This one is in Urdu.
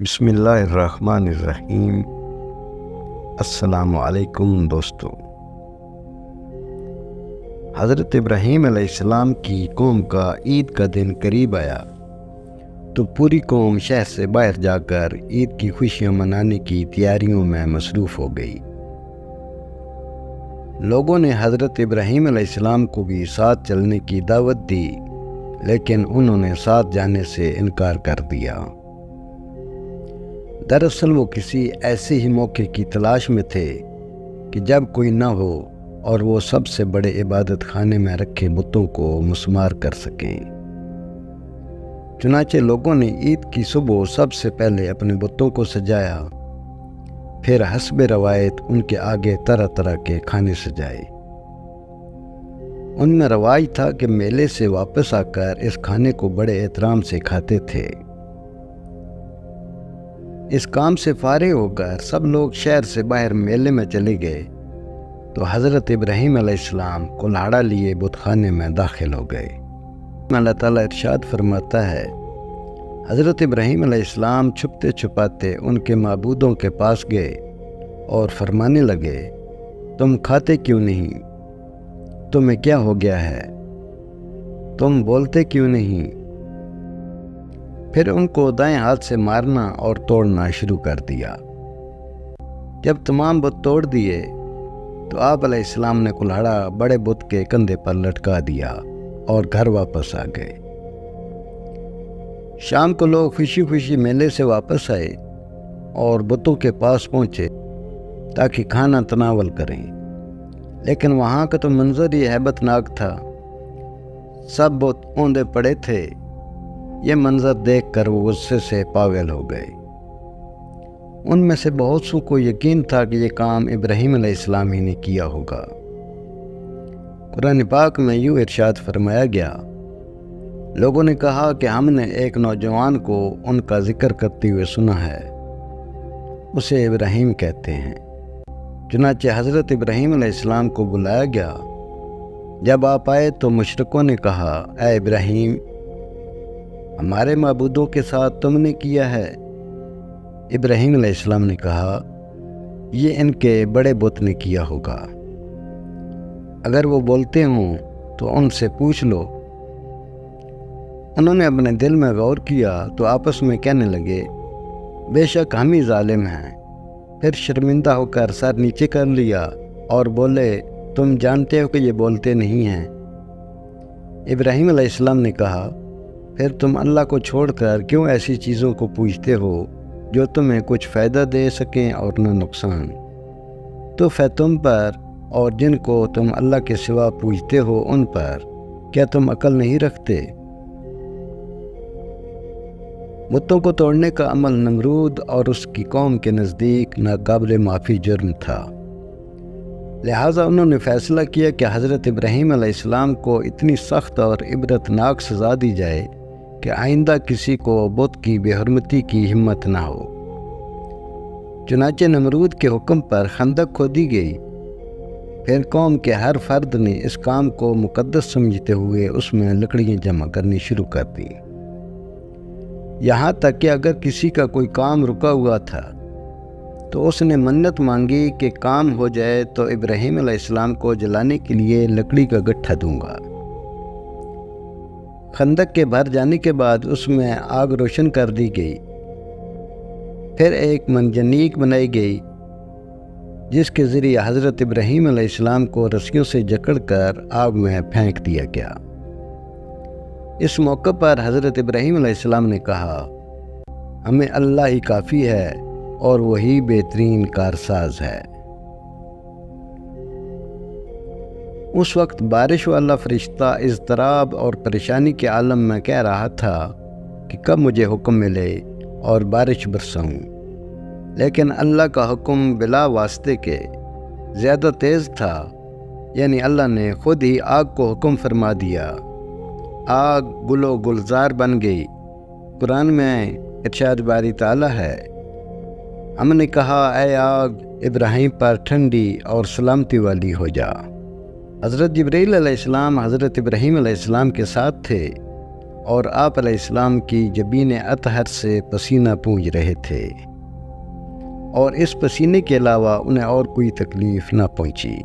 بسم اللہ الرحمن الرحیم۔ السلام علیکم دوستو۔ حضرت ابراہیم علیہ السلام کی قوم کا عید کا دن قریب آیا تو پوری قوم شہر سے باہر جا کر عید کی خوشیاں منانے کی تیاریوں میں مصروف ہو گئی۔ لوگوں نے حضرت ابراہیم علیہ السلام کو بھی ساتھ چلنے کی دعوت دی، لیکن انہوں نے ساتھ جانے سے انکار کر دیا۔ دراصل وہ کسی ایسے ہی موقع کی تلاش میں تھے کہ جب کوئی نہ ہو اور وہ سب سے بڑے عبادت خانے میں رکھے بتوں کو مسمار کر سکیں۔ چنانچہ لوگوں نے عید کی صبح سب سے پہلے اپنے بتوں کو سجایا، پھر حسب روایت ان کے آگے طرح طرح کے کھانے سجائے۔ ان میں رواج تھا کہ میلے سے واپس آ کر اس کھانے کو بڑے احترام سے کھاتے تھے۔ اس کام سے فارغ ہو کر سب لوگ شہر سے باہر میلے میں چلے گئے تو حضرت ابراہیم علیہ السلام کلہاڑا لیے بت خانے میں داخل ہو گئے۔ اللہ تعالیٰ ارشاد فرماتا ہے، حضرت ابراہیم علیہ السلام چھپتے چھپاتے ان کے معبودوں کے پاس گئے اور فرمانے لگے، تم کھاتے کیوں نہیں؟ تمہیں کیا ہو گیا ہے؟ تم بولتے کیوں نہیں؟ پھر ان کو دائیں ہاتھ سے مارنا اور توڑنا شروع کر دیا۔ جب تمام بت توڑ دیے تو آپ علیہ السلام نے کلہاڑا بڑے بت کے کندھے پر لٹکا دیا اور گھر واپس آ گئے۔ شام کو لوگ خوشی خوشی میلے سے واپس آئے اور بتوں کے پاس پہنچے تاکہ کھانا تناول کریں، لیکن وہاں کا تو منظر ہی ہیبت ناک تھا۔ سب بت اوندے پڑے تھے۔ یہ منظر دیکھ کر وہ غصے سے پاگل ہو گئے۔ ان میں سے بہت سو کو یقین تھا کہ یہ کام ابراہیم علیہ السلام ہی نے کیا ہوگا۔ قرآن پاک میں یوں ارشاد فرمایا گیا، لوگوں نے کہا کہ ہم نے ایک نوجوان کو ان کا ذکر کرتے ہوئے سنا ہے، اسے ابراہیم کہتے ہیں۔ چنانچہ حضرت ابراہیم علیہ السلام کو بلایا گیا۔ جب آپ آئے تو مشرکوں نے کہا، اے ابراہیم، ہمارے معبودوں کے ساتھ تم نے کیا ہے؟ ابراہیم علیہ السلام نے کہا، یہ ان کے بڑے بت نے کیا ہوگا۔ اگر وہ بولتے ہوں تو ان سے پوچھ لو۔ انہوں نے اپنے دل میں غور کیا تو آپس میں کہنے لگے، بے شک ہم ہی ظالم ہیں۔ پھر شرمندہ ہو کر سر نیچے کر لیا اور بولے، تم جانتے ہو کہ یہ بولتے نہیں ہیں۔ ابراہیم علیہ السلام نے کہا، پھر تم اللہ کو چھوڑ کر کیوں ایسی چیزوں کو پوجتے ہو جو تمہیں کچھ فائدہ دے سکیں اور نہ نقصان؟ تو تم پر اور جن کو تم اللہ کے سوا پوجتے ہو ان پر کیا تم عقل نہیں رکھتے؟ بتوں کو توڑنے کا عمل نمرود اور اس کی قوم کے نزدیک ناقابل معافی جرم تھا، لہٰذا انہوں نے فیصلہ کیا کہ حضرت ابراہیم علیہ السلام کو اتنی سخت اور عبرتناک سزا دی جائے کہ آئندہ کسی کو بت کی بے حرمتی کی ہمت نہ ہو۔ چنانچہ نمرود کے حکم پر خندق کھودی گئی۔ پھر قوم کے ہر فرد نے اس کام کو مقدس سمجھتے ہوئے اس میں لکڑیاں جمع کرنی شروع کر دیں، یہاں تک کہ اگر کسی کا کوئی کام رکا ہوا تھا تو اس نے منت مانگی کہ کام ہو جائے تو ابراہیم علیہ السلام کو جلانے کے لیے لکڑی کا گٹھا دوں گا۔ خندق کے بھر جانے کے بعد اس میں آگ روشن کر دی گئی۔ پھر ایک منجنیق بنائی گئی جس کے ذریعے حضرت ابراہیم علیہ السلام کو رسیوں سے جکڑ کر آگ میں پھینک دیا گیا۔ اس موقع پر حضرت ابراہیم علیہ السلام نے کہا، ہمیں اللہ ہی کافی ہے اور وہی بہترین کارساز ہے۔ اس وقت بارش والا فرشتہ اضطراب اور پریشانی کے عالم میں کہہ رہا تھا کہ کب مجھے حکم ملے اور بارش برساؤں، لیکن اللہ کا حکم بلا واسطے کے زیادہ تیز تھا، یعنی اللہ نے خود ہی آگ کو حکم فرما دیا۔ آگ گل و گلزار بن گئی۔ قرآن میں ارشاد باری تعالیٰ ہے، ہم نے کہا، اے آگ ابراہیم پر ٹھنڈی اور سلامتی والی ہو جا۔ حضرت جبرائیل علیہ السلام حضرت ابراہیم علیہ السلام کے ساتھ تھے اور آپ علیہ السلام کی جبین اطہر سے پسینہ پونج رہے تھے، اور اس پسینے کے علاوہ انہیں اور کوئی تکلیف نہ پہنچی۔